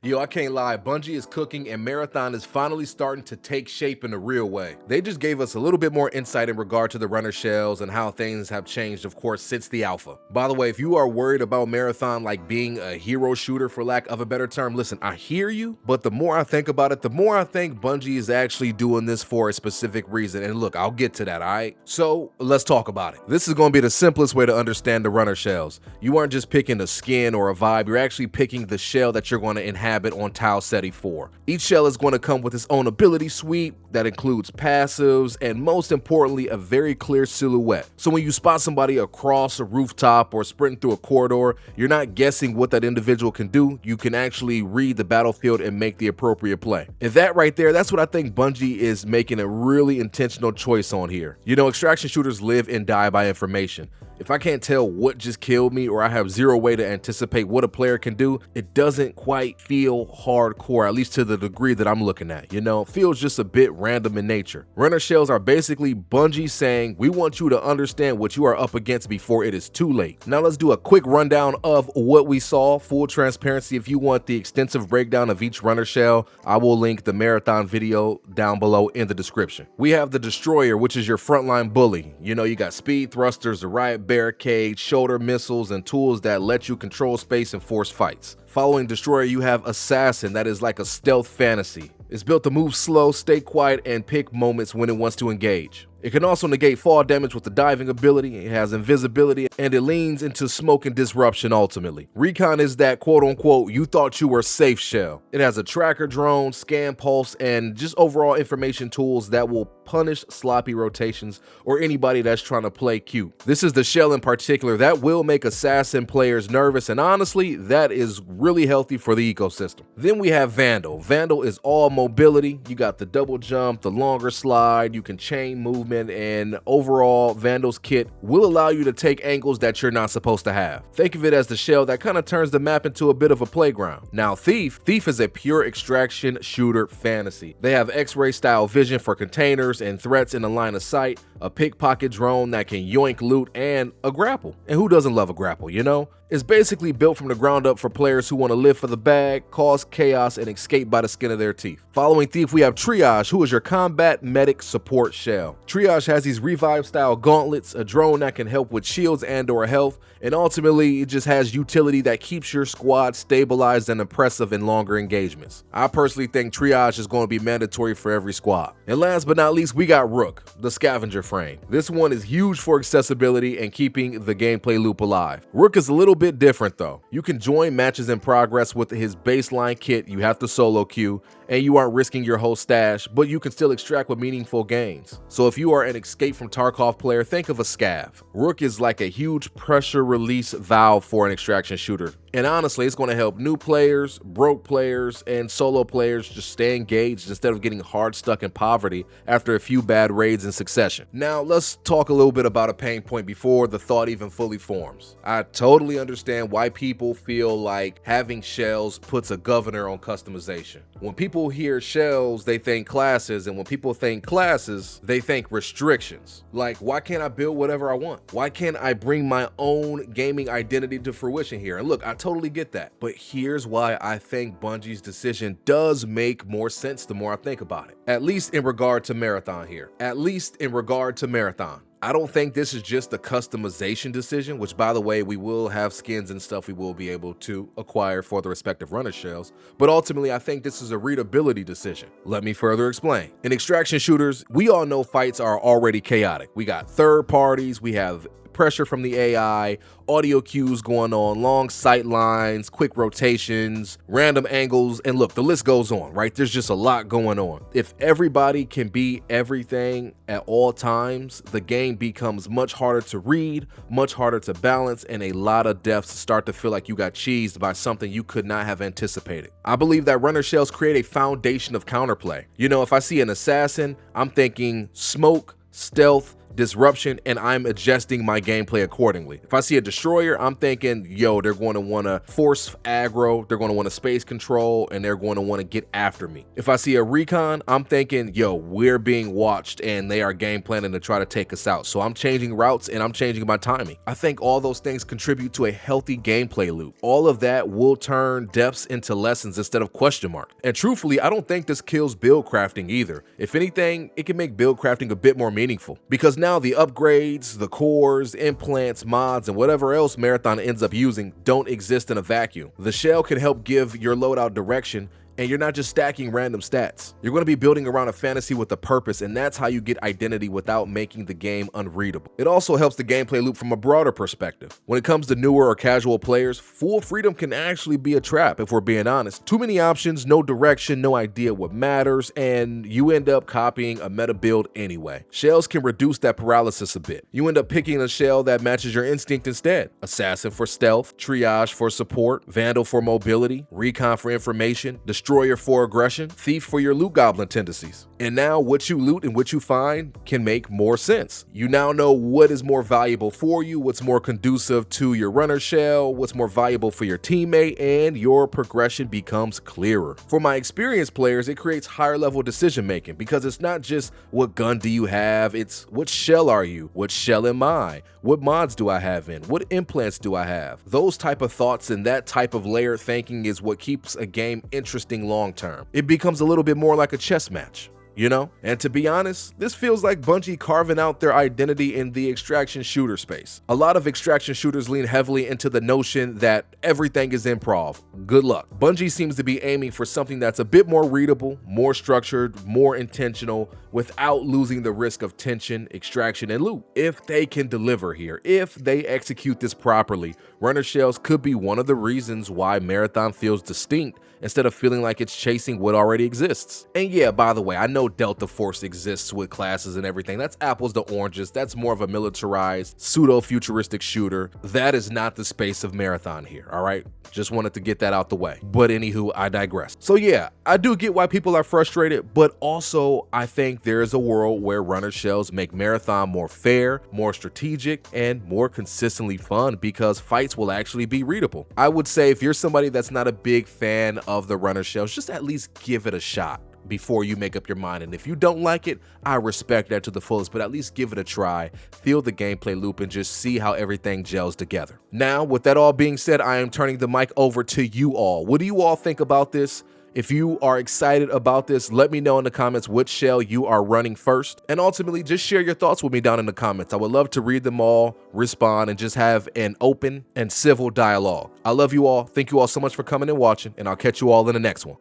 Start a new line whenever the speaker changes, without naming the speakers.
Yo, I can't lie, Bungie is cooking and Marathon is finally starting to take shape in a real way. They just gave us a little bit more insight in regard to the runner shells and how things have changed, of course, since the alpha. By the way, if you are worried about Marathon like being a hero shooter, for lack of a better term, listen, I hear you, but the more I think about it, the more I think Bungie is actually doing this for a specific reason. And look, I'll get to that, all right? So let's talk about it. This is going to be the simplest way to understand the runner shells. You aren't just picking a skin or a vibe, you're actually picking the shell that you're going to inhabit on Tile Ceti 4. Each shell is going to come with its own ability suite that includes passives and most importantly a very clear silhouette. So when you spot somebody across a rooftop or sprinting through a corridor, you're not guessing what that individual can do, you can actually read the battlefield and make the appropriate play. And that right there, that's what I think Bungie is making a really intentional choice on here. You know, extraction shooters live and die by information. If I can't tell what just killed me or I have zero way to anticipate what a player can do, it doesn't quite feel hardcore, at least to the degree that I'm looking at, you know? It feels just a bit random in nature. Runner shells are basically Bungie saying, we want you to understand what you are up against before it is too late. Now let's do a quick rundown of what we saw. Full transparency, if you want the extensive breakdown of each runner shell, I will link the Marathon video down below in the description. We have the Destroyer, which is your frontline bully. You know, you got speed thrusters, the riot barricade, shoulder missiles, and tools that let you control space and force fights. Following Destroyer, you have Assassin, that is like a stealth fantasy. It's built to move slow, stay quiet, and pick moments when it wants to engage. It can also negate fall damage with the diving ability, it has invisibility, and it leans into smoke and disruption ultimately. Recon is that quote-unquote you thought you were safe shell. It has a tracker drone, scan pulse, and just overall information tools that will punish sloppy rotations or anybody that's trying to play cute. This is the shell in particular that will make assassin players nervous, and honestly, that is really healthy for the ecosystem. Then we have Vandal. Vandal is all mobility. You got the double jump, the longer slide, you can chain movement, and overall Vandal's kit will allow you to take angles that you're not supposed to have. Think of it as the shell that kind of turns the map into a bit of a playground. Now Thief is a pure extraction shooter fantasy. They have X-ray style vision for containers and threats in the line of sight, a pickpocket drone that can yoink loot, and a grapple. And who doesn't love a grapple, you know? It's basically built from the ground up for players who want to live for the bag, cause chaos, and escape by the skin of their teeth. Following Thief, we have Triage, who is your combat medic support shell. Triage has these revive style gauntlets, a drone that can help with shields and or health, and ultimately it just has utility that keeps your squad stabilized and impressive in longer engagements. I personally think Triage is going to be mandatory for every squad. And last but not least, we got Rook, the scavenger frame. This one is huge for accessibility and keeping the gameplay loop alive. Rook is a little bit different though. You can join matches in progress with his baseline kit, you have to solo queue, and you aren't risking your whole stash, but you can still extract with meaningful gains. So if you are an Escape from Tarkov player, think of a scav. Rook is like a huge pressure release valve for an extraction shooter. And honestly, it's going to help new players, broke players, and solo players just stay engaged instead of getting hard stuck in poverty after a few bad raids in succession. Now, let's talk a little bit about a pain point before the thought even fully forms. I totally understand why people feel like having shells puts a governor on customization. When people hear shells, they think classes, and when people think classes, they think restrictions. Like, why can't I build whatever I want? Why can't I bring my own gaming identity to fruition here? And look, I totally get that, but here's why I think Bungie's decision does make more sense the more I think about it. At least in regard to Marathon here. At least in regard to Marathon. I don't think this is just a customization decision, which by the way, we will have skins and stuff we will be able to acquire for the respective runner shells, but ultimately I think this is a readability decision. Let me further explain. In extraction shooters, we all know fights are already chaotic. We got third parties, we have pressure from the AI, audio cues going on, long sight lines, quick rotations, random angles, and look, the list goes on, right? There's just a lot going on. If everybody can be everything at all times, the game becomes much harder to read, much harder to balance, and a lot of deaths start to feel like you got cheesed by something you could not have anticipated. I believe that runner shells create a foundation of counterplay. You know, if I see an assassin, I'm thinking smoke, stealth, disruption, and I'm adjusting my gameplay accordingly. If I see a destroyer, I'm thinking, yo, they're going to want to force aggro, they're going to want to space control, and they're going to want to get after me. If I see a recon, I'm thinking, yo, we're being watched and they are game planning to try to take us out. So I'm changing routes and I'm changing my timing. I think all those things contribute to a healthy gameplay loop. All of that will turn depths into lessons instead of question mark. And truthfully, I don't think this kills build crafting either. If anything, it can make build crafting a bit more meaningful, because now the upgrades, the cores, implants, mods, and whatever else Marathon ends up using don't exist in a vacuum. The shell can help give your loadout direction, and you're not just stacking random stats. You're going to be building around a fantasy with a purpose, and that's how you get identity without making the game unreadable. It also helps the gameplay loop from a broader perspective. When it comes to newer or casual players, full freedom can actually be a trap if we're being honest. Too many options, no direction, no idea what matters, and you end up copying a meta build anyway. Shells can reduce that paralysis a bit. You end up picking a shell that matches your instinct instead. Assassin for stealth, Triage for support, Vandal for mobility, Recon for information, Destroyer for aggression, Thief for your loot goblin tendencies. And now what you loot and what you find can make more sense. You now know what is more valuable for you, what's more conducive to your runner shell, what's more valuable for your teammate, and your progression becomes clearer. For my experienced players, it creates higher level decision making, because it's not just what gun do you have, it's what shell are you, what shell am I, what mods do I have in, what implants do I have. Those type of thoughts and that type of layered thinking is what keeps a game interesting long term. It becomes a little bit more like a chess match, you know? And to be honest, this feels like Bungie carving out their identity in the extraction shooter space. A lot of extraction shooters lean heavily into the notion that everything is improv. Good luck. Bungie seems to be aiming for something that's a bit more readable, more structured, more intentional, without losing the risk of tension, extraction, and loot. If they can deliver here, if they execute this properly, runner shells could be one of the reasons why Marathon feels distinct instead of feeling like it's chasing what already exists. And yeah, by the way, I know Delta Force exists with classes and everything. That's apples to oranges. That's more of a militarized, pseudo-futuristic shooter. That is not the space of Marathon here, all right? Just wanted to get that out the way. But anywho, I digress. So yeah, I do get why people are frustrated, but also I think there is a world where runner shells make Marathon more fair, more strategic, and more consistently fun, because fights will actually be readable. I would say if you're somebody that's not a big fan of the runner shells, just at least give it a shot before you make up your mind. And if you don't like it, I respect that to the fullest, but at least give it a try, feel the gameplay loop, and just see how everything gels together. Now, with that all being said, I am turning the mic over to you all. What do you all think about this? If you are excited about this, let me know in the comments which shell you are running first. And ultimately, just share your thoughts with me down in the comments. I would love to read them all, respond, and just have an open and civil dialogue. I love you all. Thank you all so much for coming and watching, and I'll catch you all in the next one.